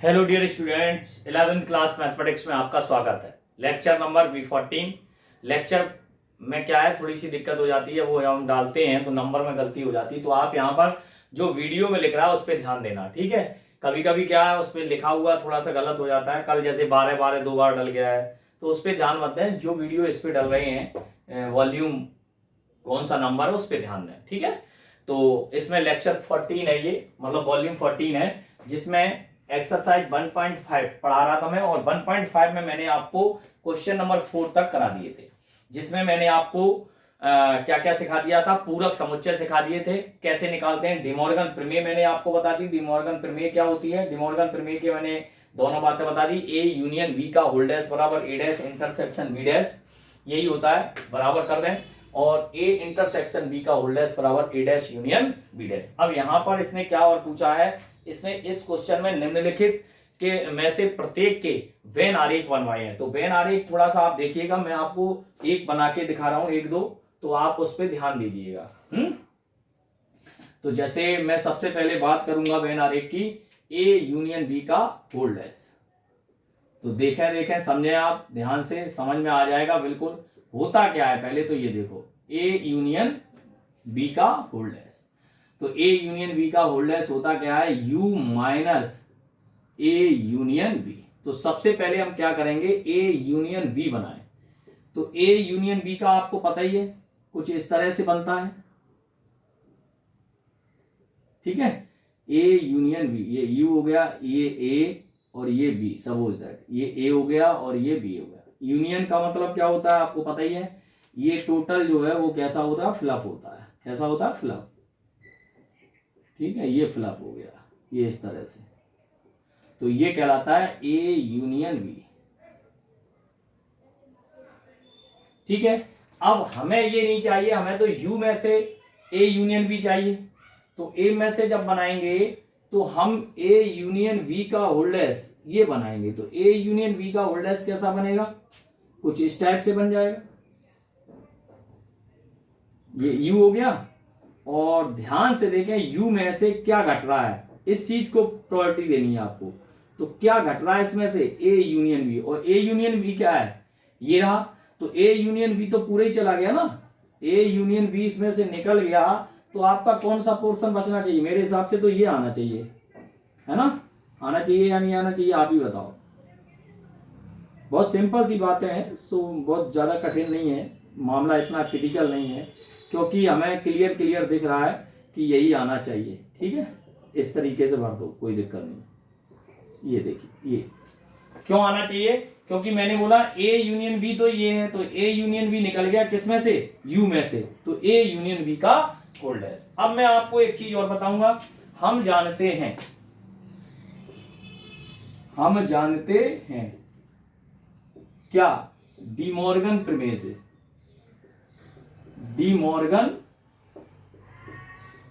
Hello dear students, 11th class mathematics में आपका स्वागत है। Lecture number V14। लेक्चर में क्या है, थोड़ी सी दिक्कत हो जाती है, वो हम डालते हैं तो नंबर में गलती हो जाती है, तो आप यहाँ पर जो वीडियो में लिख रहा है उस पर ध्यान देना, ठीक है। कभी कभी क्या है, उस पर लिखा हुआ थोड़ा सा गलत हो जाता है। कल जैसे 12 2 बार डल गया है, तो उस पर ध्यान मत दें। जो वीडियो इस पर डल रहे हैं, वॉल्यूम कौन सा नंबर है उस पर ध्यान दें, ठीक है। तो इसमें लेक्चर 14 है, ये मतलब वॉल्यूम 14 है, जिसमें एक्सरसाइज 1.5 पढ़ा रहा था मैं, और 1.5 में मैंने आपको क्वेश्चन नंबर 4 तक करा दिए थे, जिसमें मैंने आपको क्या क्या सिखा दिया था। पूरक समुच्चय सिखा दिए थे, कैसे निकालते हैं। डिमॉर्गन प्रमेय मैंने आपको बता दी। डिमॉर्गन प्रमेय क्या होती है, डिमॉर्गन प्रमेय के मैंने दोनों बातें बता दी। ए यूनियन बी का होल डैश बराबर ए डैश इंटरसेक्शन बी डैश, यही होता है, बराबर कर दें। और ए इंटरसेक्शन बी का होल डैश बराबर ए डैश यूनियन बी डैश। अब यहां पर इसने क्या और पूछा है, इसने इस क्वेश्चन में निम्नलिखित के में से प्रत्येक के वेन आरेख बनवाए हैं। तो वेन आरेख थोड़ा सा आप देखिएगा, मैं आपको एक बना के दिखा रहा हूं, एक दो, तो आप उस पर ध्यान दीजिएगा। तो जैसे मैं सबसे पहले बात करूंगा वेन आरेख की, ए यूनियन बी का होल डैश। तो देखें समझें, आप ध्यान से समझ में आ जाएगा बिल्कुल। होता क्या है, पहले तो ये देखो, ए यूनियन बी का होल डैश। तो ए यूनियन बी का होल डैश होता क्या है, U minus A union B. तो सबसे पहले हम क्या करेंगे, ए यूनियन बी बनाएं। तो ए यूनियन बी का आपको पता ही है, कुछ इस तरह से बनता है, ठीक है। ए यूनियन बी, ये यू हो गया, ये ए और ये बी, सपोज दैट ये ए हो गया और ये बी हो गया। यूनियन का मतलब क्या होता है, आपको पता ही है। ये टोटल जो है वो कैसा होता है, फ्लप होता है। कैसा होता है, फ्लप, ठीक है। ये फ्लप हो गया, ये इस तरह से, तो ये कहलाता है ए यूनियन बी, ठीक है। अब हमें ये नहीं चाहिए, हमें तो यू में से ए यूनियन बी चाहिए। तो ए में से जब बनाएंगे तो हम ए यूनियन बी का होल डैश ये बनाएंगे। तो ए यूनियन बी का होल डैश कैसा बनेगा, कुछ इस टाइप से बन जाएगा। ये यू हो गया, और ध्यान से देखें यू में से क्या घट रहा है, इस चीज को प्रायोरिटी देनी है आपको। तो क्या घट रहा है इसमें से, ए यूनियन बी। और ए यूनियन बी क्या है, ये रहा। तो ए यूनियन बी तो पूरा ही चला गया ना, ए यूनियन बी इसमें से निकल गया, तो आपका कौन सा पोर्शन बचना चाहिए, मेरे हिसाब से तो ये आना चाहिए, है ना। आना चाहिए या नहीं आना चाहिए, आप ही बताओ। बहुत सिंपल सी बातें हैं, सो बहुत ज्यादा कठिन नहीं है मामला, इतना क्रिटिकल नहीं है, क्योंकि हमें क्लियर दिख रहा है कि यही आना चाहिए, ठीक है। इस तरीके से भर दो, कोई दिक्कत नहीं। ये देखिए, ये क्यों आना चाहिए, क्योंकि मैंने बोला ए यूनियन बी तो ये है, तो ए यूनियन बी निकल गया किसमें से, यू में से। तो ए यूनियन बी का होल डैश। अब मैं आपको एक चीज और बताऊंगा। हम जानते हैं क्या, डिमॉर्गन प्रमेय से, डिमॉर्गन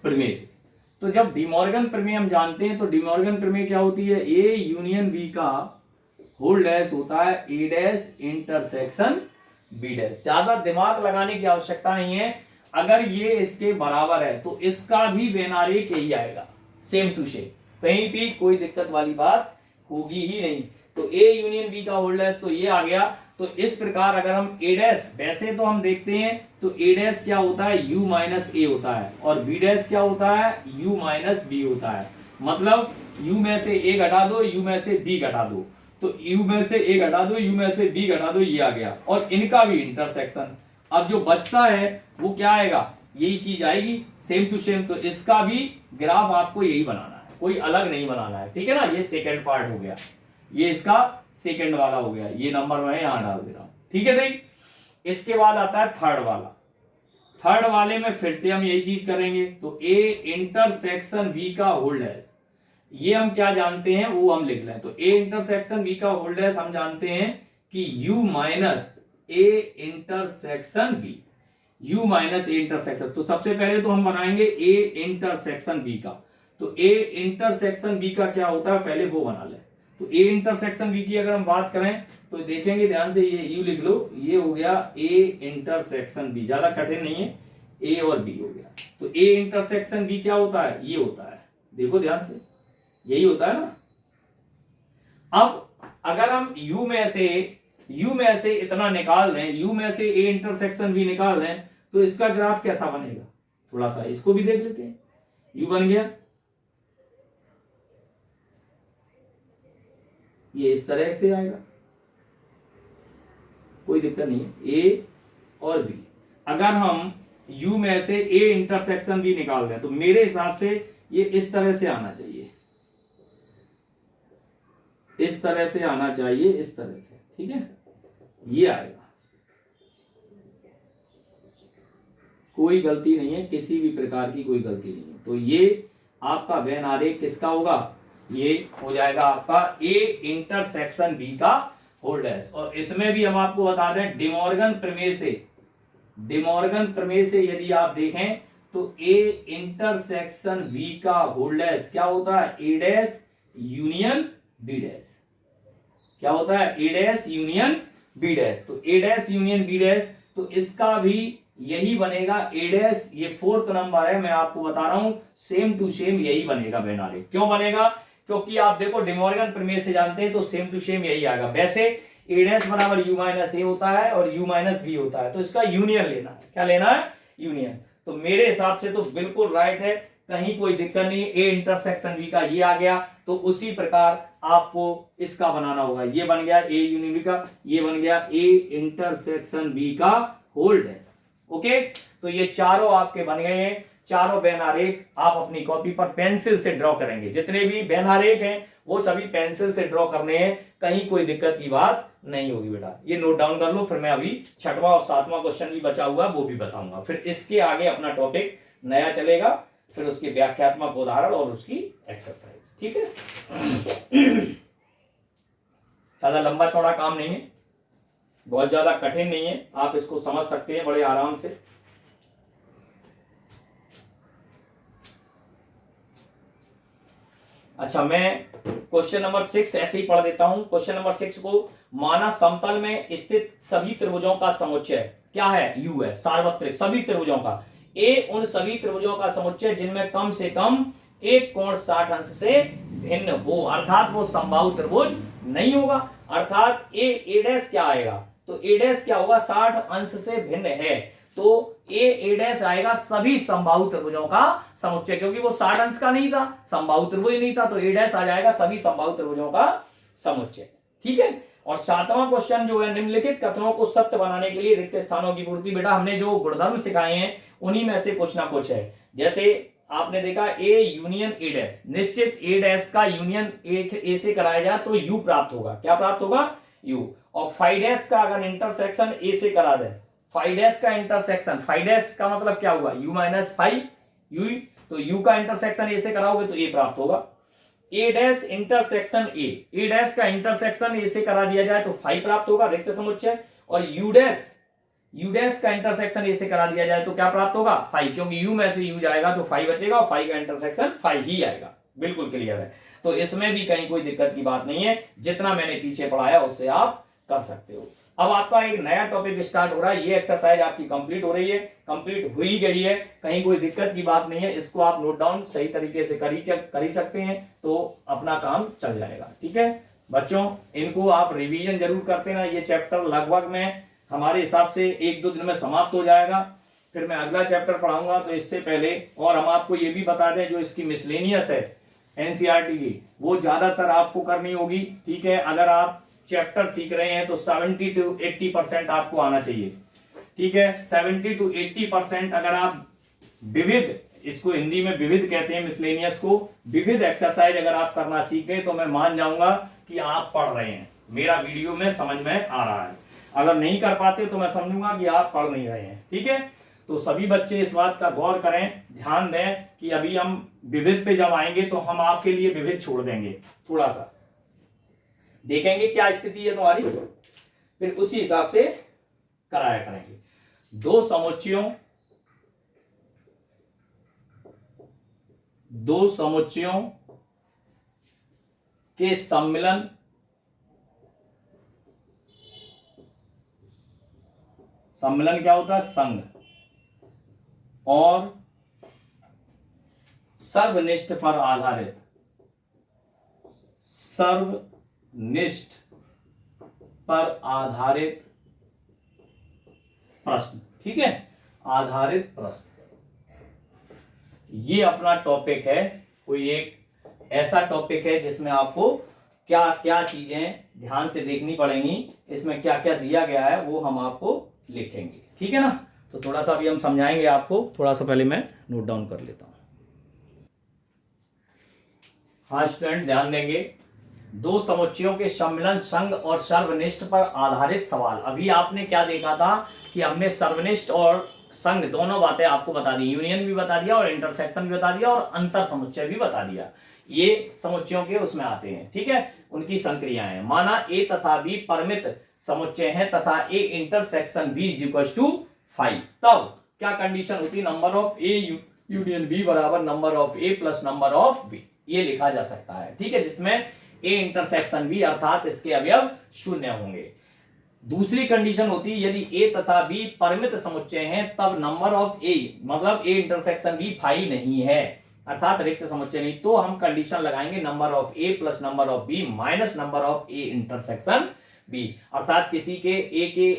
प्रमेय से। तो जब डिमॉर्गन प्रमेय हम जानते हैं, तो डिमॉर्गन प्रमेय क्या होती है, ए यूनियन बी का होल डैश होता है ए डैश इंटरसेक्शन बी डैश। ज्यादा दिमाग लगाने की आवश्यकता नहीं है। अगर ये इसके बराबर है तो इसका भी वेन आरेख यही आएगा, सेम टू सेम, कहीं भी कोई दिक्कत वाली बात होगी ही नहीं। तो ए यूनियन बी का होल डैश तो ये आ गया। तो इस प्रकार अगर हम ए डैश, वैसे तो हम देखते हैं तो ए डैश क्या होता है, यू माइनस ए होता है, और बी डैश क्या होता है, यू माइनस बी होता है। मतलब यू में से ए घटा दो, यू में से बी घटा दो। तो यू में से ए घटा दो, यू में से बी घटा दो, ये आ गया। और इनका भी इंटरसेक्शन। अब जो बचता है वो क्या आएगा, यही चीज आएगी, सेम टू सेम। तो इसका भी ग्राफ आपको यही बनाना है, कोई अलग नहीं बनाना है, ठीक है ना। ये सेकेंड पार्ट हो गया, ये इसका सेकेंड वाला हो गया। ये नंबर मैं यहां डाल दे रहा हूं, ठीक है। देख, इसके बाद आता है थर्ड वाला। थर्ड वाले में फिर से हम यही चीज करेंगे। तो ए इंटरसेक्शन बी का होल डैश, ये हम क्या जानते हैं वो हम लिख लें। तो ए इंटरसेक्शन बी का होल डैश हम जानते हैं कि U minus A intersection B, U minus A intersection. तो सबसे पहले तो हम बनाएंगे ए इंटरसेक्शन बी का। तो ए इंटरसेक्शन बी का क्या होता है, पहले वो बना ले। तो ए इंटरसेक्शन बी की अगर हम बात करें तो देखेंगे ध्यान से, ये यू लिख लो, ये हो गया ए इंटरसेक्शन बी, ज्यादा कठिन नहीं है, ए और बी हो गया। तो ए इंटरसेक्शन बी क्या होता है, ये होता है, देखो ध्यान से, यही होता है ना। अब अगर हम u में से इतना निकाल दें, u में से a इंटरसेक्शन भी निकाल दें, तो इसका ग्राफ कैसा बनेगा, थोड़ा सा इसको भी देख लेते हैं। u बन गया, ये इस तरह से आएगा, कोई दिक्कत नहीं है। a और b, अगर हम u में से a इंटरसेक्शन भी निकाल दें तो मेरे हिसाब से ये इस तरह से आना चाहिए, इस तरह से आना चाहिए, इस तरह से, ठीक है, ये आएगा, कोई गलती नहीं है, किसी भी प्रकार की कोई गलती नहीं है। तो ये आपका वेन आरेख किसका होगा, ये हो जाएगा आपका ए इंटरसेक्शन बी का होल डैश। और इसमें भी हम आपको बता दें डिमॉर्गन प्रमेय से यदि आप देखें तो ए इंटरसेक्शन बी का होल डैश क्या होता है, ए डैश यूनियन बी डैश। क्या होता है, ए डैश यूनियन बी डैश। तो ए डैश यूनियन बी डैश, तो इसका भी यही बनेगा ए डैश, ये 4th नंबर है, मैं आपको बता रहा हूं, सेम टू सेम यही बनेगा वेन आरेख। क्यों बनेगा, क्योंकि आप देखो डिमॉर्गन प्रमेय से जानते हैं तो सेम टू सेम यही आएगा। वैसे ए डैश बराबर यू माइनस ए होता है और यू माइनस बी होता है, तो इसका यूनियन लेना है। क्या लेना है, यूनियन। तो मेरे हिसाब से तो बिल्कुल राइट है, कहीं कोई दिक्कत नहीं। ए इंटरसेक्शन बी का ये आ गया, तो उसी प्रकार आपको इसका बनाना होगा। ये बन गया ए यूनियन बी का, ये बन गया ए इंटरसेक्शन बी का होल डैश। ओके, तो ये चारों आपके बन गए हैं। चारों वेन आरेख आप अपनी कॉपी पर पेंसिल से ड्रॉ करेंगे। जितने भी वेन आरेख हैं वो सभी पेंसिल से ड्रॉ करने हैं, कहीं कोई दिक्कत की बात नहीं होगी बेटा। ये नोट डाउन कर लो, फिर मैं अभी 6वां और 7वां क्वेश्चन भी बचा हुआ वो भी बताऊंगा। फिर इसके आगे अपना टॉपिक नया चलेगा, फिर उसके व्याख्यात्मक उदाहरण और उसकी एक्सरसाइज, ठीक है। ज्यादा लंबा चौड़ा काम नहीं है, बहुत ज्यादा कठिन नहीं है, आप इसको समझ सकते हैं बड़े आराम से। अच्छा, मैं क्वेश्चन नंबर 6 ऐसे ही पढ़ देता हूं। क्वेश्चन नंबर 6 को, माना समतल में स्थित सभी त्रिभुजों का समुच्चय क्या है, यू है, सार्वत्रिक सभी त्रिभुजों का। ए उन सभी त्रिभुजों का समुच्चय जिनमें कम से कम एक कोण 60 अंश से भिन्न हो, अर्थात वो समबाहु त्रिभुज नहीं होगा। अर्थात ए डैश क्या आएगा, तो ए डैश क्या होगा, 60 अंश से भिन्न है, तो ए डैश आएगा सभी समबाहु त्रिभुजों का समुच्चय, क्योंकि वो 60 अंश का नहीं था, समबाहु त्रिभुज नहीं था, तो ए डैश आ जाएगा सभी समबाहु त्रिभुजों का समुच्चय, ठीक है। और 7वां क्वेश्चन जो है, निम्नलिखित कथनों को सत्य बनाने के लिए रिक्त स्थानों की पूर्ति। बेटा हमने जो गुणधर्म सिखाए हैं उन्हीं में से कुछ ना कुछ है। जैसे आपने देखा ए यूनियन ए डैश, निश्चित ए डैश का यूनियन ए से कराया जाए तो यू प्राप्त होगा। क्या प्राप्त होगा, यू। और फाइव डैश का अगर इंटरसेक्शन ए से करा दे, फाइव डैश का इंटरसेक्शन, फाइव डैश का मतलब क्या हुआ, यू माइनस फाइव यू, तो यू का इंटरसेक्शन ए से कराओगे तो ए प्राप्त होगा। ए डैश इंटरसेक्शन ए डैश का इंटरसेक्शन ए से करा दिया जाए तो फाइव प्राप्त होगा, रिक्त समुच्चय। और यू डैश का इंटरसेक्शन ए से करा दिया जाए तो क्या प्राप्त होगा, फाइव, क्योंकि यू में से यू जाएगा तो फाइव बचेगा और फाइव का इंटरसेक्शन फाइव ही आएगा। बिल्कुल क्लियर है, तो इसमें भी कहीं कोई दिक्कत की बात नहीं है, जितना मैंने पीछे पढ़ाया उससे आप कर सकते हो। अब आपका एक नया टॉपिक स्टार्ट हो रहा है, ये एक्सरसाइज आपकी कंप्लीट हो रही है, कंप्लीट हुई गई है, कहीं कोई दिक्कत की बात नहीं है। इसको आप नोट डाउन सही तरीके से कर ही सकते हैं, तो अपना काम चल जाएगा, ठीक है बच्चों। इनको आप रिवीजन जरूर करते ना, ये चैप्टर लगभग में हमारे हिसाब से 1-2 दिन में समाप्त हो जाएगा, फिर मैं अगला चैप्टर पढ़ाऊंगा। तो इससे पहले और हम आपको ये भी बता दें, जो इसकी मिसलेनियस है एनसीईआरटी की, वो ज्यादातर आपको करनी होगी, ठीक है। अगर आप चैप्टर सीख रहे हैं तो 70 to 80% आपको आना चाहिए, ठीक है। 70 to 80% अगर आप विविध, इसको हिंदी में विविध कहते हैं मिसलेनियस को, विविध एक्सरसाइज अगर आप करना सीख गए तो मैं मान जाऊंगा कि आप पढ़ रहे हैं, मेरा वीडियो में समझ में आ रहा है। अगर नहीं कर पाते तो मैं समझूंगा कि आप पढ़ नहीं रहे हैं, ठीक है। तो सभी बच्चे इस बात का गौर करें, ध्यान दें कि अभी हम विविध पे जब आएंगे तो हम आपके लिए विविध छोड़ देंगे, थोड़ा सा देखेंगे क्या स्थिति है तुम्हारी, फिर उसी हिसाब से कराया करेंगे। दो समुच्चयों के सम्मिलन क्या होता है, संघ, और सर्वनिष्ठ पर आधारित सर्वनिष्ठ पर आधारित प्रश्न। ठीक है, आधारित प्रश्न, ये अपना टॉपिक है। कोई एक ऐसा टॉपिक है जिसमें आपको क्या क्या चीजें ध्यान से देखनी पड़ेंगी, इसमें क्या क्या दिया गया है वो हम आपको लिखेंगे। ठीक है ना, तो थोड़ा सा अभी हम समझाएंगे आपको, थोड़ा सा पहले मैं नोट डाउन कर लेता हूं। हाँ स्टूडेंट ध्यान देंगे, दो समुच्चयों के सम्मिलन, संघ और सर्वनिष्ठ पर आधारित सवाल। अभी आपने क्या देखा था कि हमने सर्वनिष्ठ और संघ दोनों बातें आपको बता दी, यूनियन भी बता दिया और इंटरसेक्शन भी बता दिया और अंतर समुच्चय भी बता दिया। ये समुच्चयों के उसमें आते हैं। ठीक है, उनकी संक्रियाएं, माना ए तथा बी परिमित समुच्चय है तथा A intersection B is equal to 5, तब क्या कंडीशन होती है, number of A union B बराबर number of A plus number of B, ये लिखा जा सकता है। ठीक है, जिसमें ए इंटरसेक्शन बी अर्थात इसके अवयव शून्य होंगे। दूसरी कंडीशन होती है यदि ए तथा बी परिमित समुच्चय हैं तब नंबर ऑफ ए मतलब ए इंटरसेक्शन बी 5 नहीं है अर्थात रिक्त समुच्चय नहीं, तो हम कंडीशन लगाएंगे number of A plus number of B minus number of A intersection B, अर्थात किसी के ए के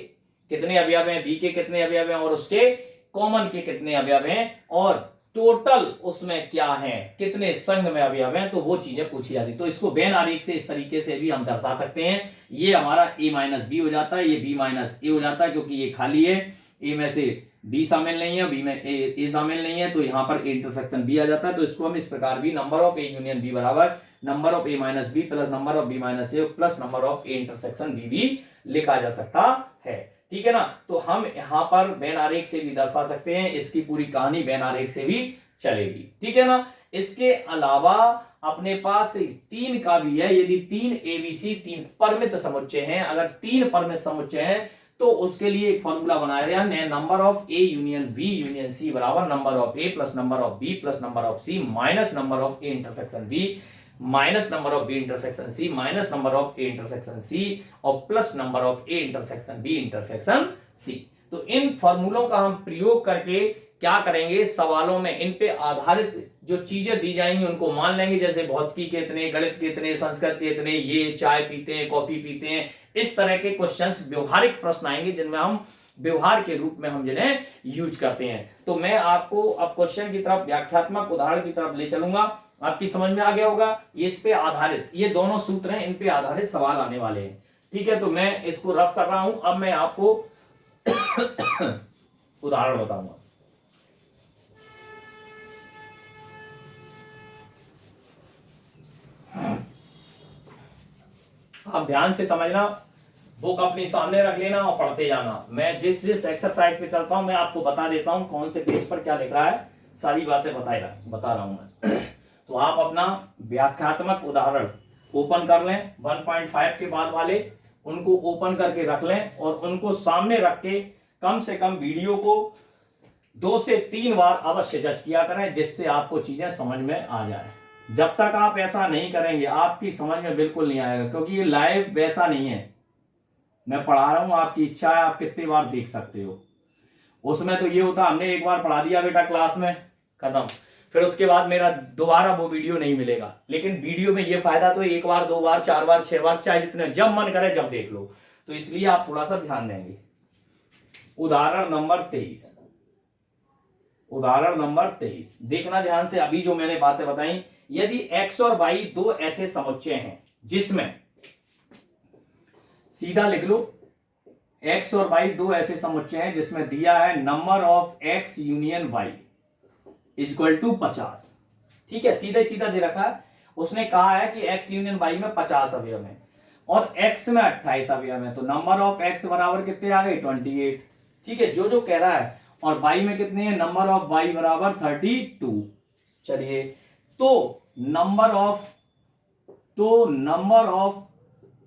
कितने अवयव हैं, बी के कितने अवयव हैं और उसके कॉमन के कितने अवयव हैं और टोटल उसमें क्या है, कितने संघ में अवयव हैं, तो वो चीजें पूछी जाती। तो इसको वेन आरेख से इस तरीके से भी हम दर्शा सकते हैं। ये हमारा ए माइनस बी हो जाता है, ये बी माइनस ए हो जाता है क्योंकि ये खाली है, ए में से बी शामिल नहीं है, बी में ए शामिल नहीं है, तो यहाँ पर ए इंटरसेक्शन बी आ जाता है। तो इसको हम इस प्रकार भी number of A union B बराबर number of A minus B plus number of B minus A plus number of A intersection B भी लिखा जा सकता है। ठीक है ना, तो हम यहाँ पर वेन आरेख से भी दर्शा सकते हैं, इसकी पूरी कहानी वेन आरेख से भी चलेगी। ठीक है ना, इसके अलावा अपने पास 3 का भी है, यदि 3 एबीसी 3 परिमित समुच्चय हैं, अगर 3 परिमित समुच्चय हैं तो उसके लिए एक फॉर्मूला बनाया गया है, number of A union B union C बराबर number of A plus number of B plus number of C minus number of A intersection B minus number of B intersection C minus number of A intersection C और plus number of A intersection B intersection C. तो इन फॉर्मूलों का हम प्रयोग करके क्या करेंगे, सवालों में इन पे आधारित जो चीजें दी जाएंगी उनको मान लेंगे, जैसे भौतिकी के इतने, गणित के इतने, संस्कृत के इतने, ये चाय पीते हैं, कॉफी पीते हैं, इस तरह के क्वेश्चंस व्यवहारिक प्रश्न आएंगे जिनमें हम व्यवहार के रूप में हम जिन्हें यूज करते हैं। तो मैं आपको अब क्वेश्चन की तरफ, व्याख्यात्मक उदाहरण की तरफ ले चलूंगा, आपकी समझ में आ गया होगा। इस पे आधारित ये दोनों सूत्र हैं, इन पे आधारित सवाल आने वाले हैं। ठीक है, तो मैं इसको रफ कर रहा हूं, अब मैं आपको उदाहरण बताऊंगा। आप ध्यान से समझना, बुक अपने सामने रख लेना और पढ़ते जाना। मैं जिस जिस एक्सरसाइज पे चलता हूं मैं आपको बता देता हूं कौन से पेज पर क्या लिख रहा है, सारी बातें बता रहा हूं मैं। तो आप अपना व्याख्यात्मक उदाहरण ओपन कर लें, 1.5 के बाद वाले उनको ओपन करके रख लें और उनको सामने रख के कम से कम वीडियो को 2 से 3 बार अवश्य जज किया करें, जिससे आपको चीजें समझ में आ जाए। जब तक आप ऐसा नहीं करेंगे आपकी समझ में बिल्कुल नहीं आएगा, क्योंकि ये लाइव वैसा नहीं है, मैं पढ़ा रहा हूं, आपकी इच्छा है आप कितनी बार देख सकते हो। उसमें तो ये होता हमने एक बार पढ़ा दिया बेटा क्लास में, खत्म, फिर उसके बाद मेरा दोबारा वो वीडियो नहीं मिलेगा। लेकिन वीडियो में ये फायदा तो 1 बार 2 बार 4 बार 6 बार चाहे जितने जब मन करे जब देख लो, तो इसलिए आप थोड़ा सा ध्यान देंगे। उदाहरण नंबर 23, उदाहरण नंबर 23 देखना ध्यान से। अभी जो मैंने बातें बताई, यदि x और y 2 ऐसे समुच्चय हैं जिसमें, सीधा लिख लो, x और y 2 ऐसे समुच्चय हैं जिसमें दिया है number of x union y equal to 50। ठीक है, सीधा सीधा दे रखा है। उसने कहा है कि x यूनियन y में 50 अवयव हैं और x में 28 अवयव हैं, तो नंबर ऑफ x बराबर कितने आ गए, 28। ठीक है, जो जो कह रहा है, और y में कितने हैं, नंबर ऑफ y बराबर 32। चलिए, तो number of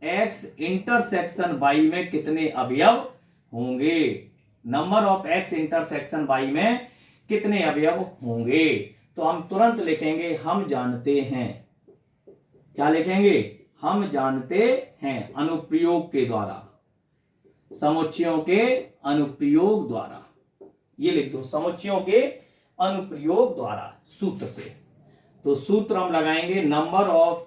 x intersection y में कितने अवयव होंगे, number of x intersection y में कितने अवयव होंगे, तो हम तुरंत लिखेंगे, हम जानते हैं। क्या लिखेंगे, हम जानते हैं, अनुप्रयोग के द्वारा, समुच्चयों के अनुप्रयोग द्वारा, ये लिख दो, समुच्चयों के अनुप्रयोग द्वारा सूत्र से। तो सूत्र हम लगाएंगे, नंबर ऑफ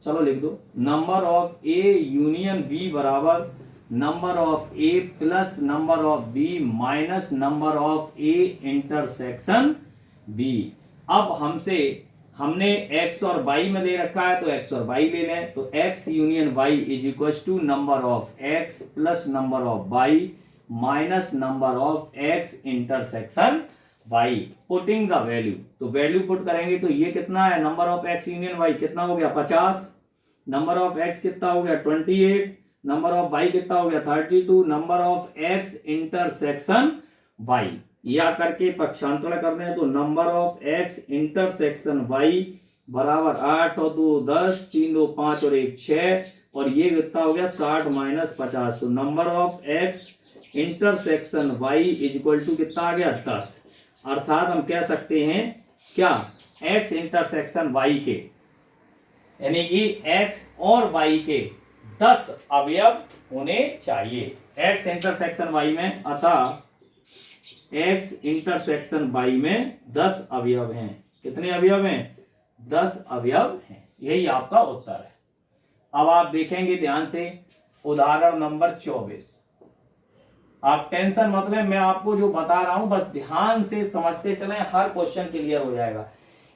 चलो लिख दो, number of A union B बराबर number of A plus number of B minus number of A intersection B. अब हमने x और y में दे रखा है तो x और y ले लें, तो x union y is equal to number of x plus number of y minus number of x intersection y। Putting the value, तो वैल्यू पुट करेंगे तो ये कितना है, number of x union y कितना हो गया 50, नंबर ऑफ x कितना हो गया 28, नंबर ऑफ y कितना हो गया 32, number of x intersection y। या करके पक्षांतरण करते हैं तो number of x intersection y बराबर 8 और 2 10, 3 2 5 और 1 6, और ये कितना हो गया 60 माइनस 50, तो number of x intersection y is equal to कितना आ गया 10। अर्थात हम कह सकते हैं क्या, x इंटरसेक्शन y के यानी कि x और y के 10 अवयव होने चाहिए x इंटरसेक्शन y में, अतः x इंटरसेक्शन y में 10 अवयव हैं। कितने अवयव हैं, 10 अवयव हैं। यही आपका उत्तर है। अब आप देखेंगे ध्यान से उदाहरण नंबर 24। आप टेंशन मत लें, मैं आपको जो बता रहा हूं बस ध्यान से समझते चलें, हर क्वेश्चन क्लियर हो जाएगा।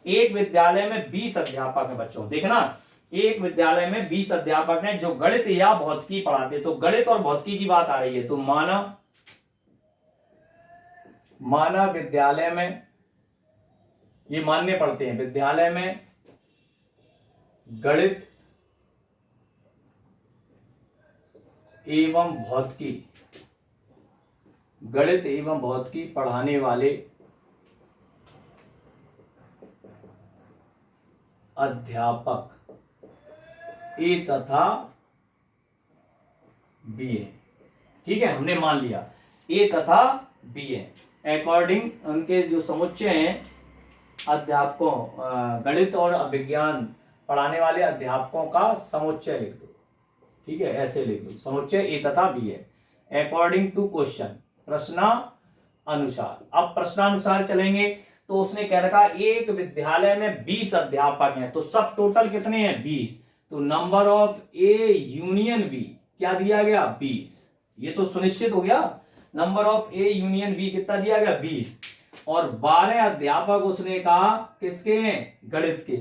एक विद्यालय में 20 अध्यापक हैं बच्चों, देखना एक विद्यालय में 20 अध्यापक हैं जो गणित या भौतिकी पढ़ाते, तो गणित और भौतिकी की बात आ रही है, तो माना विद्यालय में, ये मानने पड़ते हैं, विद्यालय में गणित एवं भौतिकी, गणित एवं भौतिकी पढ़ाने वाले अध्यापक ए तथा बी है। ठीक है, हमने मान लिया ए तथा बी है। अकॉर्डिंग उनके जो समुच्चय हैं अध्यापकों, गणित और विज्ञान पढ़ाने वाले अध्यापकों का समुच्चय लिख दो। ठीक है, ऐसे लिख दो, समुच्चय ए तथा बी है। अकॉर्डिंग टू क्वेश्चन, प्रश्नानुसार। अब प्रश्नानुसार चलेंगे तो उसने कह रखा एक विद्यालय में 20 अध्यापक हैं, तो सब टोटल कितने हैं 20, तो number of A union B क्या दिया गया 20। ये तो सुनिश्चित हो गया, number of A union B कितना दिया गया 20, और 12 अध्यापक उसने कहा किसके हैं, गणित के।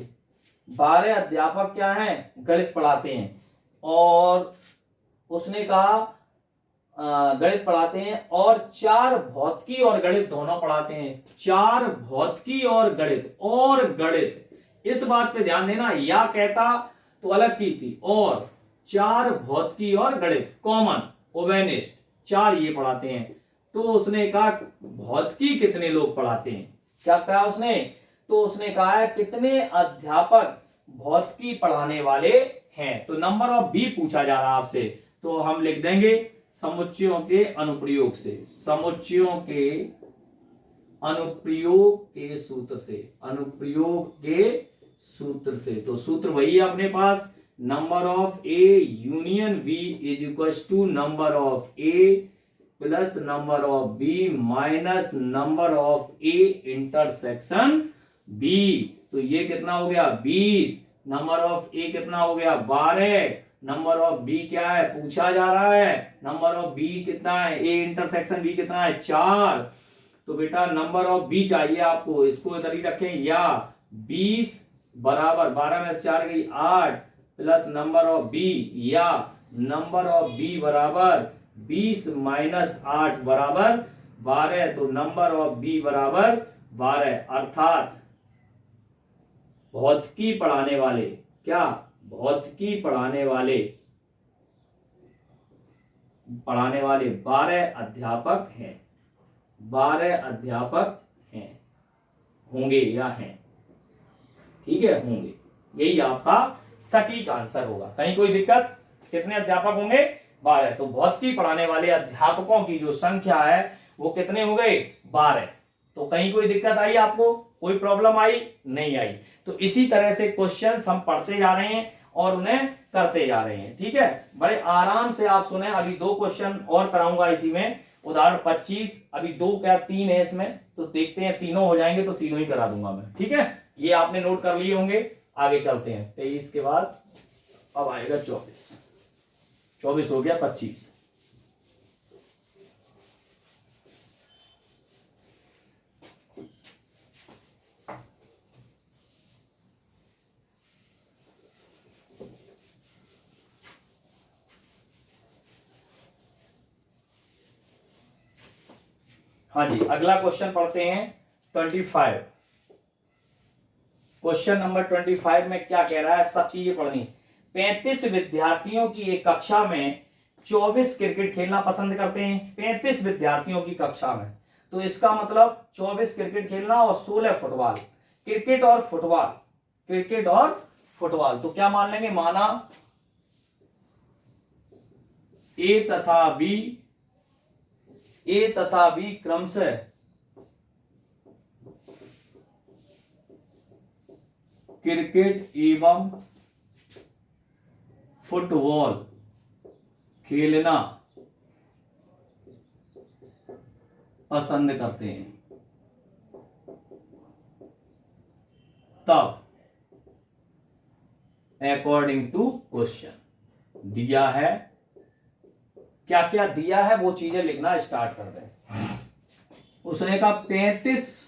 12 अध्यापक क्या हैं, गणित पढ़ाते हैं, और उसने कहा गणित पढ़ाते हैं, और 4 भौतिकी और गणित दोनों पढ़ाते हैं। 4 भौतिकी और गणित, इस बात पे ध्यान देना, या कहता तो अलग चीज थी, और 4 भौतिकी और गणित कॉमन ओवेनिस्ट 4 ये पढ़ाते हैं। तो उसने कहा भौतिकी कितने लोग पढ़ाते हैं, क्या कहा उसने, तो उसने कहा है कितने अध्यापक भौतिकी पढ़ाने वाले हैं, तो नंबर ऑफ बी पूछा जा रहा है आपसे, तो हम लिख देंगे समुच्चयों के अनुप्रयोग से, समुच्चयों के अनुप्रयोग के सूत्र से, अनुप्रयोग के सूत्र से। तो सूत्र वही है अपने पास, number of A union B is equal to number of A plus number of B minus number of A intersection B. तो ये कितना हो गया 20, नंबर ऑफ ए कितना हो गया 12, नंबर ऑफ बी क्या है पूछा जा रहा है, नंबर ऑफ बी कितना है, ए इंटरसेक्शन बी कितना है 4। तो बेटा नंबर ऑफ बी चाहिए आपको, इसको इधर ही रखें, या 20 बराबर 12 में से 4 गई 8 प्लस नंबर ऑफ बी, या नंबर ऑफ बी बराबर 20 माइनस 8 बराबर 12, तो नंबर ऑफ बी बराबर 12। अर्थात भौतिकी पढ़ाने वाले, क्या भौतिकी पढ़ाने वाले 12 अध्यापक हैं, 12 अध्यापक हैं, होंगे या हैं, ठीक है होंगे, यही आपका सटीक आंसर होगा। कहीं कोई दिक्कत, कितने अध्यापक होंगे 12, तो भौतिकी पढ़ाने वाले अध्यापकों की जो संख्या है वो कितने हो गए 12। तो कहीं कोई दिक्कत आई आपको, कोई प्रॉब्लम आई नहीं आई। तो इसी तरह से क्वेश्चंस हम पढ़ते जा रहे हैं और उन्हें करते जा रहे हैं, ठीक है, बड़े आराम से आप सुने। अभी 2 क्वेश्चन और कराऊंगा इसी में, उदाहरण 25, अभी 2 क्या 3 है इसमें, तो देखते हैं तीनों हो जाएंगे तो तीनों ही करा दूंगा मैं, ठीक है। ये आपने नोट कर लिए होंगे, आगे चलते हैं 23 के बाद। अब आएगा 24, 24 हो गया 25। हाँ जी, अगला क्वेश्चन पढ़ते हैं 25। क्वेश्चन नंबर 25 में क्या कह रहा है, सब चीजें पढ़नी। 35 विद्यार्थियों की एक कक्षा में 24 क्रिकेट खेलना पसंद करते हैं। 35 विद्यार्थियों की कक्षा में, तो इसका मतलब 24 क्रिकेट खेलना और 16 फुटबॉल। क्रिकेट और फुटबॉल, क्रिकेट और फुटबॉल, तो क्या मान लेंगे, माना ए तथा बी क्रमशः क्रिकेट एवं फुटबॉल खेलना पसंद करते हैं, तब अकॉर्डिंग टू क्वेश्चन दिया है, क्या क्या दिया है वो चीजें लिखना स्टार्ट कर दें। उसने कहा 35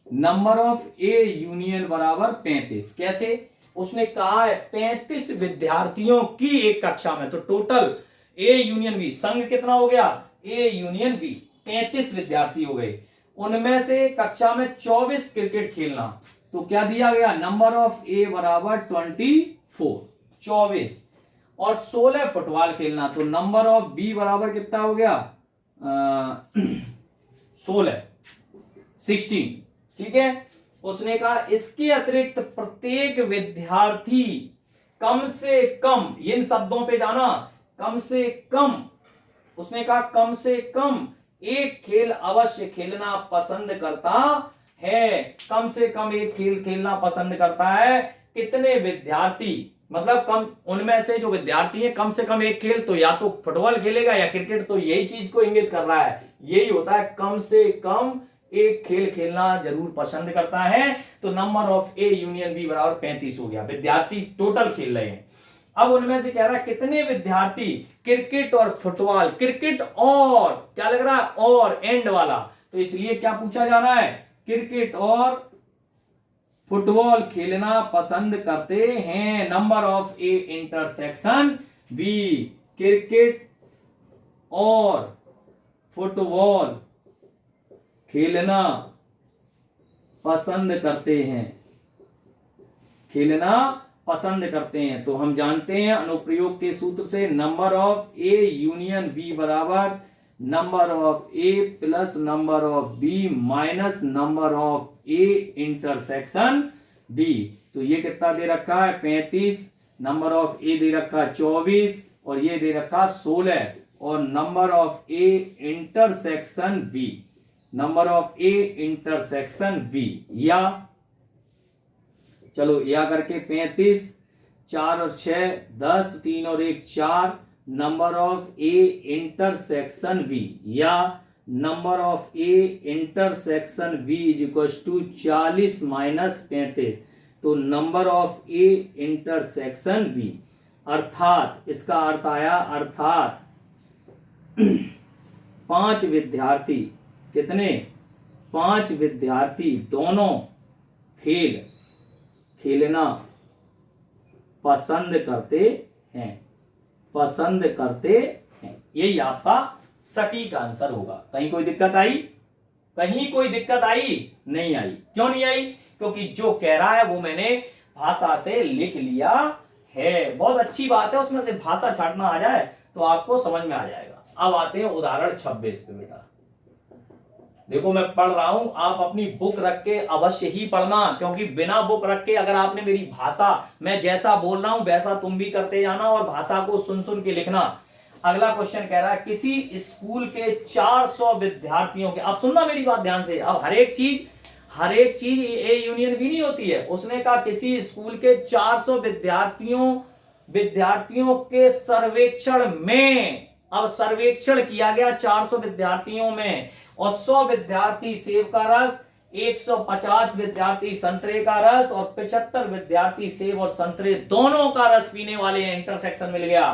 नंबर ऑफ ए यूनियन बराबर 35। कैसे, उसने कहा है 35 विद्यार्थियों की एक कक्षा में, तो टोटल ए यूनियन बी, संघ कितना हो गया, ए यूनियन बी, 35 विद्यार्थी हो गए। उनमें से कक्षा में 24 क्रिकेट खेलना, तो क्या दिया गया, नंबर ऑफ ए बराबर 24, 24, और 16 फुटबॉल खेलना, तो नंबर ऑफ बी बराबर कितना हो गया, 16, 16। ठीक है, उसने कहा इसके अतिरिक्त प्रत्येक विद्यार्थी कम से कम, इन शब्दों पे जाना, कम से कम, उसने कहा कम से कम एक खेल अवश्य खेलना पसंद करता है। कम से कम एक खेल खेलना पसंद करता है। कितने विद्यार्थी, मतलब कम, उनमें से जो विद्यार्थी है कम से कम एक खेल, तो या तो फुटबॉल खेलेगा या क्रिकेट, तो यही चीज को इंगित कर रहा है, यही होता है, कम से कम एक खेल खेलना जरूर पसंद करता है। तो number of A union B बराबर 35 हो गया, विद्यार्थी टोटल खेल रहे हैं। अब उनमें से कह रहा है कितने विद्यार्थी क्रिकेट और फुटबॉल, क्रिकेट और, क्या लग रहा है, और एंड वाला, तो इसलिए क्या पूछा जा रहा है, क्रिकेट और फुटबॉल खेलना पसंद करते हैं। Number of A intersection B, cricket और फुटबॉल खेलना पसंद करते हैं, खेलना पसंद करते हैं। तो हम जानते हैं अनुप्रयोग के सूत्र से, number of A union B बराबर number of A plus number of B minus number of A intersection B. तो ये कितना दे रखा है, 35, नंबर ऑफ ए दे रखा है 24, और ये दे रखा 16, और number of A intersection B, number of A intersection B, या चलो या करके 35, 4 और 6 10, 3 और 1 4, number of A intersection B, या number of A intersection B is equal to 40 minus 35, तो number of A intersection B, अर्थात इसका अर्थ आया, अर्थात 5 विद्यार्थी, कितने, 5 विद्यार्थी दोनों खेल खेलना पसंद करते हैं, पसंद करते हैं। यही आपका सटीक आंसर होगा। कहीं कोई दिक्कत आई, कहीं कोई दिक्कत आई, नहीं आई। क्यों नहीं आई, क्योंकि जो कह रहा है वो मैंने भाषा से लिख लिया है। बहुत अच्छी बात है, उसमें से भाषा छाटना आ जाए तो आपको समझ में आ जाएगा। अब आते हैं उदाहरण 26 पे। बेटा देखो मैं पढ़ रहा हूं, आप अपनी बुक रख के अवश्य ही पढ़ना, क्योंकि बिना बुक रख के अगर आपने मेरी भाषा, मैं जैसा बोल रहा हूं वैसा तुम भी करते जाना और भाषा को सुन सुन के लिखना। अगला क्वेश्चन कह रहा है किसी स्कूल के 400 विद्यार्थियों के, अब सुनना मेरी बात ध्यान से, अब हर एक चीज ए यूनियन भी नहीं होती है। उसने कहा किसी स्कूल के 400 विद्यार्थियों के सर्वेक्षण में, अब सर्वेक्षण किया गया 400 विद्यार्थियों में, और 100 विद्यार्थी सेब का रस, 150 विद्यार्थी संतरे का रस और 75 विद्यार्थी सेब और संतरे दोनों का रस पीने वाले हैं, इंटरसेक्शन मिल गया,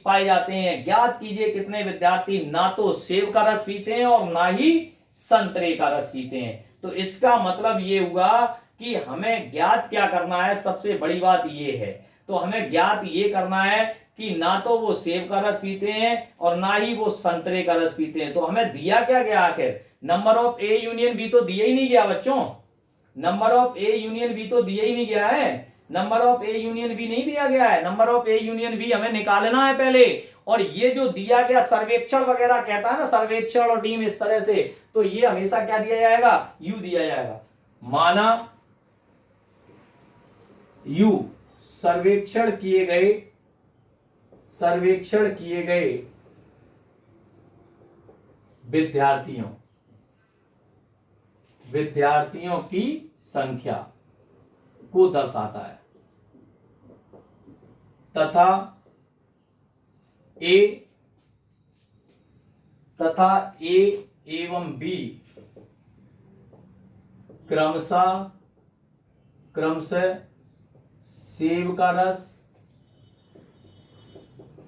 पाए जाते हैं। ज्ञात कीजिए कितने विद्यार्थी ना तो सेब का रस पीते हैं और ना ही संतरे का रस पीते हैं। तो इसका मतलब ये हुआ कि हमें ज्ञात क्या करना है, सबसे बड़ी बात ये है, तो हमें ज्ञात ये करना है कि ना तो वो सेब का रस पीते हैं और ना ही वो संतरे का रस पीते हैं। तो हमें दिया क्या गया आखिर, number of A union B तो दिया ही नहीं गया बच्चों, number of A union B तो दिया ही नहीं गया है, number of A union B नहीं दिया गया है, number of A union B हमें निकालना है पहले। और ये जो दिया गया सर्वेक्षण वगैरह कहता है ना, सर्वेक्षण और टीम इस तरह से, तो ये हमेशा क्या दिया जाएगा, यू दिया जाएगा। माना यू सर्वेक्षण किए गए विद्यार्थियों की संख्या को दर्शाता है तथा ए एवं बी क्रमशः सेब का रस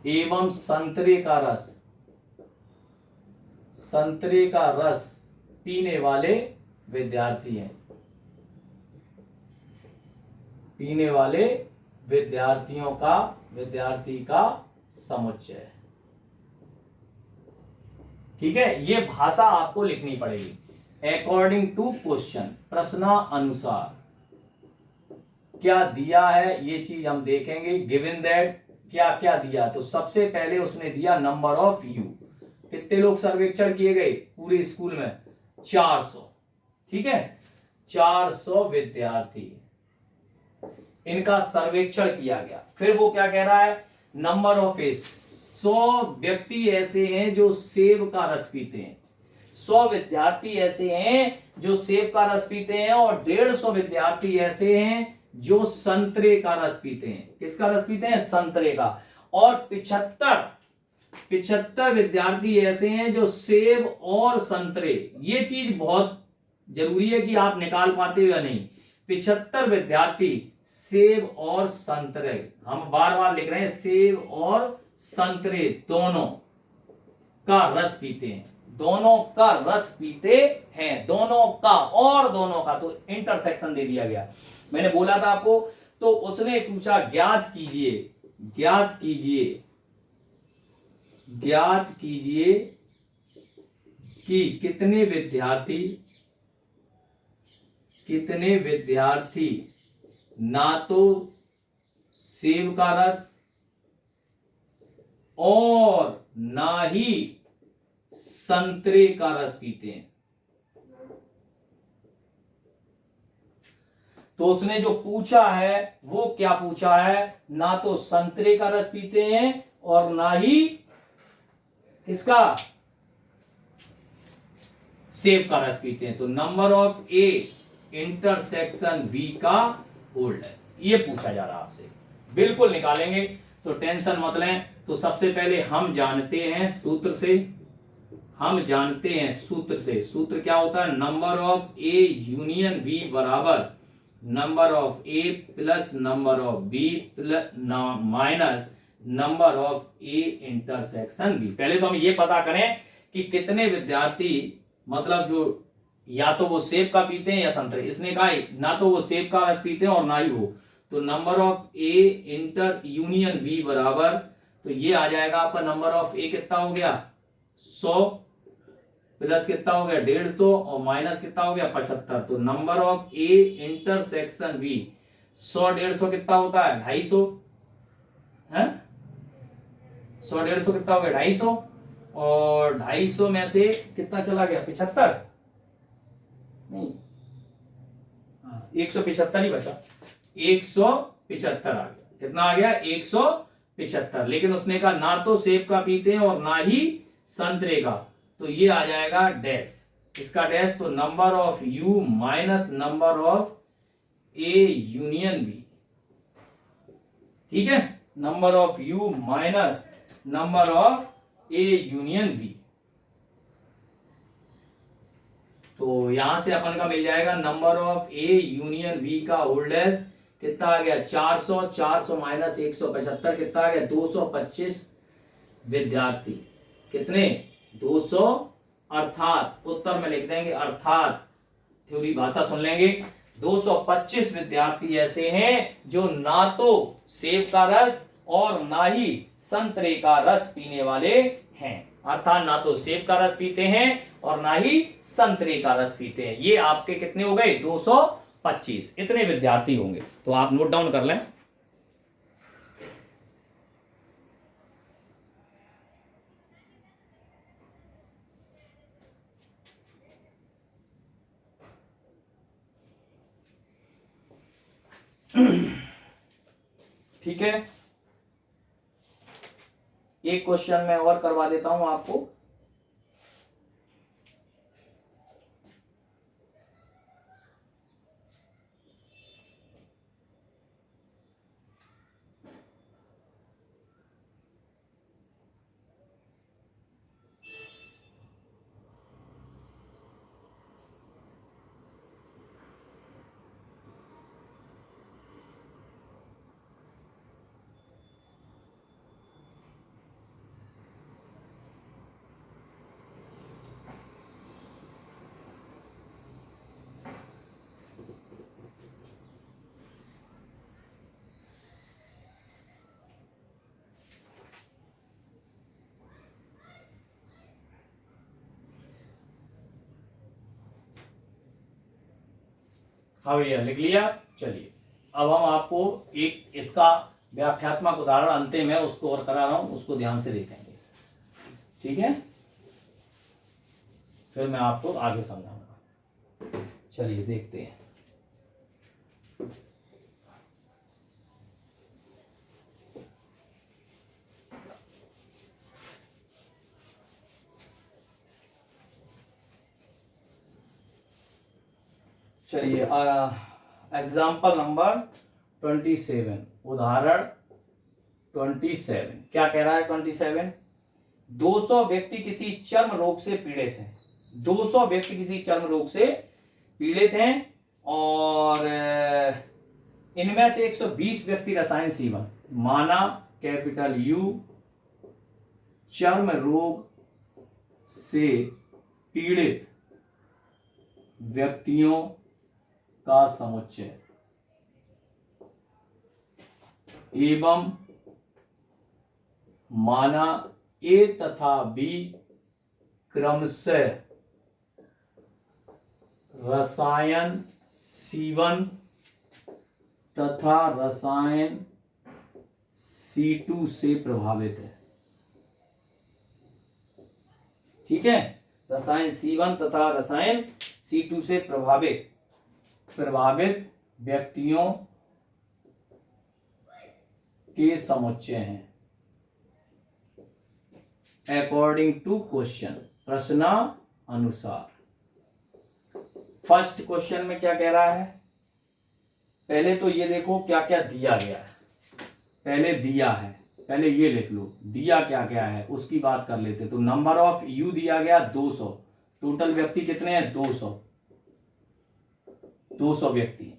एवं संतरे का रस पीने वाले विद्यार्थी हैं, पीने वाले विद्यार्थी का समुच्चय है। ठीक है, ये भाषा आपको लिखनी पड़ेगी अकॉर्डिंग टू क्वेश्चन, प्रश्नानुसार क्या दिया है ये चीज हम देखेंगे। गिवन दैट क्या क्या दिया, तो सबसे पहले उसने दिया नंबर ऑफ यू, कितने लोग सर्वेक्षण किए गए पूरे स्कूल में, 400। ठीक है, 400 विद्यार्थी इनका सर्वेक्षण किया गया। फिर वो क्या कह रहा है, नंबर ऑफ 100 व्यक्ति ऐसे हैं जो सेब का रस पीते हैं, 100 विद्यार्थी ऐसे हैं जो सेब का रस पीते हैं और 150 विद्यार्थी ऐसे हैं जो संतरे का रस पीते हैं। किसका रस पीते हैं, संतरे का। और 75 विद्यार्थी ऐसे हैं जो सेब और संतरे, ये चीज बहुत जरूरी है कि आप निकाल पाते हो या नहीं, 75 विद्यार्थी सेब और संतरे, हम बार बार लिख रहे हैं सेब और संतरे दोनों का रस पीते हैं, दोनों का रस पीते हैं, दोनों का और दोनों का, तो इंटरसेक्शन दे दिया गया। मैंने बोला था आपको, तो उसने पूछा ज्ञात कीजिए कि कितने विद्यार्थी ना तो सेब का रस और ना ही संतरे का रस पीते हैं। तो उसने जो पूछा है वो क्या पूछा है, ना तो संतरे का रस पीते हैं और ना ही किसका, सेब का रस पीते हैं। तो number of A intersection B का होल्ड है, ये पूछा जा रहा है आपसे, बिल्कुल निकालेंगे, तो टेंशन मत लें। तो सबसे पहले हम जानते हैं सूत्र से, सूत्र क्या होता है, number of A union B बराबर number of A plus number of B plus minus number of A intersection B. पहले तो हम ये पता करें कि कितने विद्यार्थी, मतलब जो या तो वो सेब का पीते हैं या संतरे, इसने कहा ना तो वो सेब का रस पीते हैं और ना ही वो, तो number of A inter union B बराबर, तो ये आ जाएगा आपका नंबर ऑफ ए कितना हो गया 100 प्लस कितना हो गया 150 और माइनस कितना हो गया 75। तो number of A intersection B 100 150 कितना होता है 250 है, 100 150 कितना हो गया 250 और 250 में से कितना चला गया 75 नहीं, 175 ही बचा, 175 आ गया, कितना आ गया 175। लेकिन उसने कहा ना तो सेब का पीते हैं और ना ही संतरे का, तो ये आ जाएगा डैश, इसका डैश, तो number of U minus number of A union B. ठीक है, number of U minus number of A union B. तो यहां से अपन का मिल जाएगा number of A union B का होल्डर्स कितना आ गया 400, 400 माइनस 175 कितना आ गया 225 विद्यार्थी। कितने 200, अर्थात उत्तर में लिख देंगे, अर्थात थ्योरी भाषा सुन लेंगे, 225 विद्यार्थी ऐसे हैं जो ना तो सेब का रस और ना ही संतरे का रस पीने वाले हैं। अर्थात ना तो सेब का रस पीते हैं और ना ही संतरे का रस पीते हैं। ये आपके कितने हो गए 225, इतने विद्यार्थी होंगे। तो आप नोट डाउन कर लें। ठीक है, एक क्वेश्चन मैं और करवा देता हूं आपको। हाँ भैया लिख लिया। चलिए अब हम आपको एक इसका व्याख्यात्मक उदाहरण अंतिम है उसको और करा रहा हूं, उसको ध्यान से देखेंगे। ठीक है, फिर मैं आपको आगे समझाऊंगा। चलिए देखते हैं। चलिए एग्जाम्पल नंबर 27, उदाहरण 27 क्या कह रहा है 27, 200 व्यक्ति किसी चर्म रोग से पीड़ित हैं। 200 व्यक्ति किसी चर्म रोग से पीड़ित हैं और इनमें से 120 व्यक्ति रसायन सेवन, माना कैपिटल यू चर्म रोग से पीड़ित व्यक्तियों का समुच्चय एवं माना ए तथा बी क्रमशः रसायन C1 तथा रसायन C2 से प्रभावित है। ठीक है, रसायन C1 तथा रसायन C2 से प्रभावित व्यक्तियों के समुच्चय हैं अकॉर्डिंग टू क्वेश्चन, प्रश्नानुसार। फर्स्ट क्वेश्चन में क्या कह रहा है, पहले तो ये देखो क्या क्या दिया गया है। पहले दिया है, पहले ये लिख लो दिया क्या क्या है उसकी बात कर लेते। तो नंबर ऑफ यू दिया गया 200, टोटल व्यक्ति कितने हैं 200 व्यक्ति।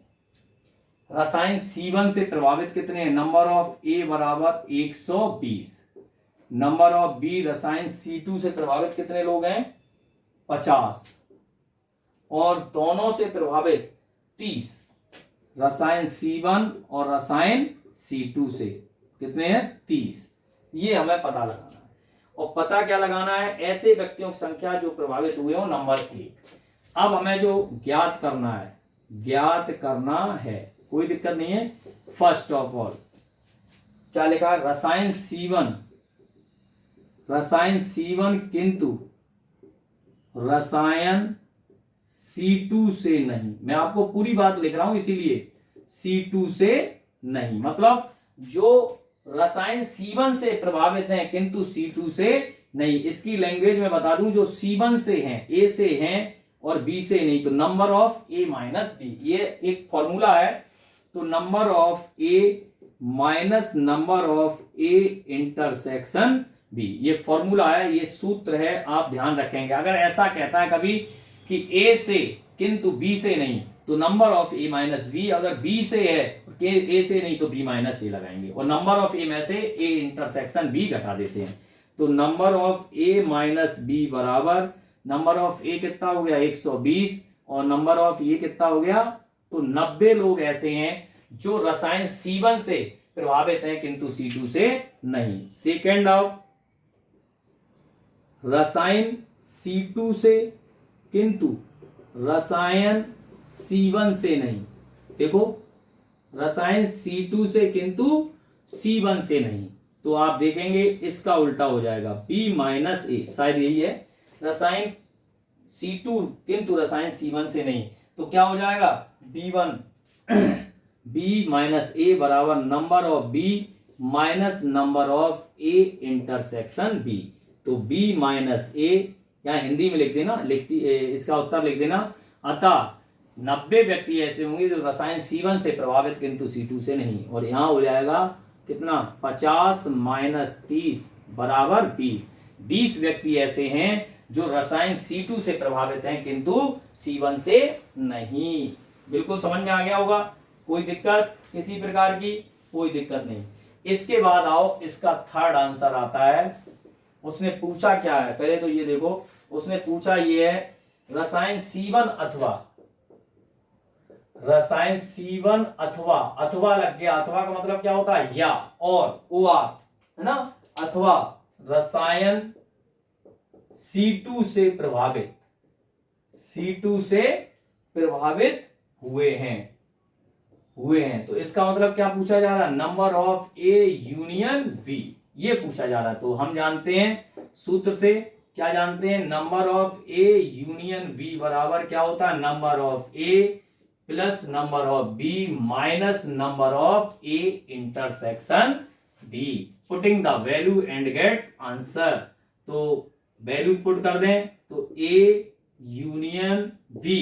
रसायन C1 से प्रभावित कितने हैं, नंबर ऑफ ए बराबर 120, नंबर ऑफ बी रसायन C2 से प्रभावित कितने लोग हैं 50 और दोनों से प्रभावित 30, रसायन C1 और रसायन C2 से कितने हैं 30। ये हमें पता लगाना है और पता क्या लगाना है, ऐसे व्यक्तियों की संख्या जो प्रभावित हुए हो नंबर 1। अब हमें जो ज्ञात करना है कोई दिक्कत नहीं है। फर्स्ट ऑफ ऑल क्या लिखा है, रसायन C1 किंतु रसायन C2 से नहीं। मैं आपको पूरी बात लिख रहा हूं इसीलिए C2 से नहीं, मतलब जो रसायन C1 से प्रभावित हैं किंतु C2 से नहीं। इसकी लैंग्वेज में बता दूं, जो C1 से हैं, A से हैं और B से नहीं, तो number of A minus B, ये एक फॉर्मूला है। तो number of A minus number of A intersection B, ये फॉर्मूला है, ये सूत्र है, आप ध्यान रखेंगे। अगर ऐसा कहता है कभी कि ए से किंतु बी से नहीं, तो number of A minus B, अगर बी से है ए से नहीं तो बी माइनस ए लगाएंगे, और नंबर ऑफ ए में से ए इंटरसेक्शन बी घटा देते हैं। तो number of A minus B बराबर नंबर ऑफ ए कितना हो गया 120, और नंबर ऑफ ये कितना हो गया, तो 90 लोग ऐसे हैं जो रसायन C1 से प्रभावित हैं किंतु C2 से नहीं। सेकेंड ऑफ रसायन C2 से किंतु रसायन C1 से नहीं। देखो रसायन C2 से किंतु C1 से नहीं, तो आप देखेंगे इसका उल्टा हो जाएगा B माइनस ए, शायद यही है, रसायन C2 किंतु रसायन C1 से नहीं, तो क्या हो जाएगा B1 B माइनस ए बराबर number of B minus number of A intersection B। तो B माइनस ए, यहाँ हिंदी में लिख देना, इसका उत्तर लिख देना, अतः 90 व्यक्ति ऐसे होंगे जो रसायन C1 से प्रभावित किंतु C2 से नहीं, और यहाँ हो जाएगा कितना 50 माइनस 30 बराबर 20। 20 व्यक्ति ऐसे हैं जो रसायन C2 से प्रभावित हैं किंतु C1 से नहीं। बिल्कुल समझ में आ गया होगा, कोई दिक्कत किसी प्रकार की, कोई दिक्कत नहीं। इसके बाद आओ, इसका थर्ड आंसर आता है। उसने पूछा क्या है, पहले तो ये देखो, उसने पूछा ये है रसायन C1 अथवा, रसायन C1 अथवा, अथवा लग गया, अथवा का मतलब क्या होता है या और, ओ आर है ना, अथवा रसायन C2 से प्रभावित, C2 से प्रभावित हुए हैं। तो इसका मतलब क्या पूछा जा रहा है, number of A union B, ये पूछा जा रहा है। तो हम जानते हैं सूत्र से, क्या जानते हैं, number of A union B बराबर क्या होता है, number of A plus number of B minus number of A intersection B. Putting the value and get answer, तो वैल्यू पुट कर दें तो A union B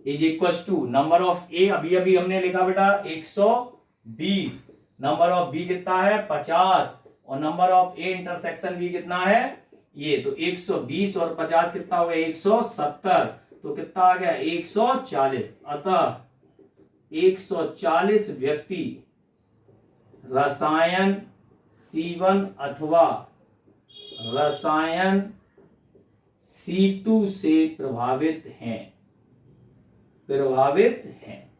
is equal to number of A, अभी अभी हमने लिखा बेटा 120, नंबर ऑफ बी कितना है 50, और number of A intersection B कितना है ये, तो 120 और 50 कितना हो गया 170, तो कितना आ गया 140। अतः 140 व्यक्ति रसायन C1 अथवा रसायन C2 से प्रभावित हैं।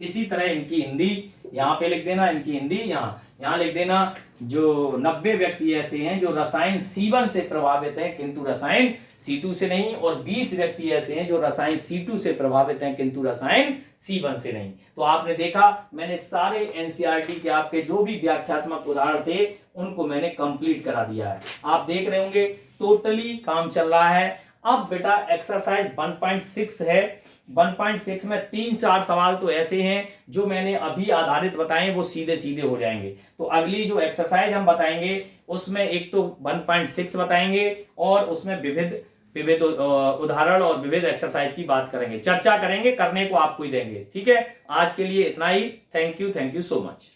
इसी तरह इनकी हिंदी यहां पे लिख देना, इनकी हिंदी यहां लिख देना, जो 90 व्यक्ति ऐसे हैं जो रसायन C1 से प्रभावित हैं किंतु रसायन C2 से नहीं, और 20 व्यक्ति ऐसे हैं जो रसायन C2 से प्रभावित हैं किंतु रसायन C1 से नहीं। तो आपने देखा, मैंने सारे एनसीईआरटी के आपके जो भी व्याख्यात्मक उदाहरण थे उनको मैंने कंप्लीट करा दिया है। आप देख रहे होंगे टोटली काम चल रहा है। अब बेटा एक्सरसाइज 1.6 है। 1.6 में 3-4 सवाल तो ऐसे हैं जो मैंने अभी आधारित बताए, वो सीधे सीधे हो जाएंगे। तो अगली जो एक्सरसाइज हम बताएंगे उसमें एक तो 1.6 बताएंगे और उसमें विविध उदाहरण और विविध एक्सरसाइज की बात करेंगे, चर्चा करेंगे, करने को आपको ही देंगे। ठीक है, आज के लिए इतना ही। Thank you so much.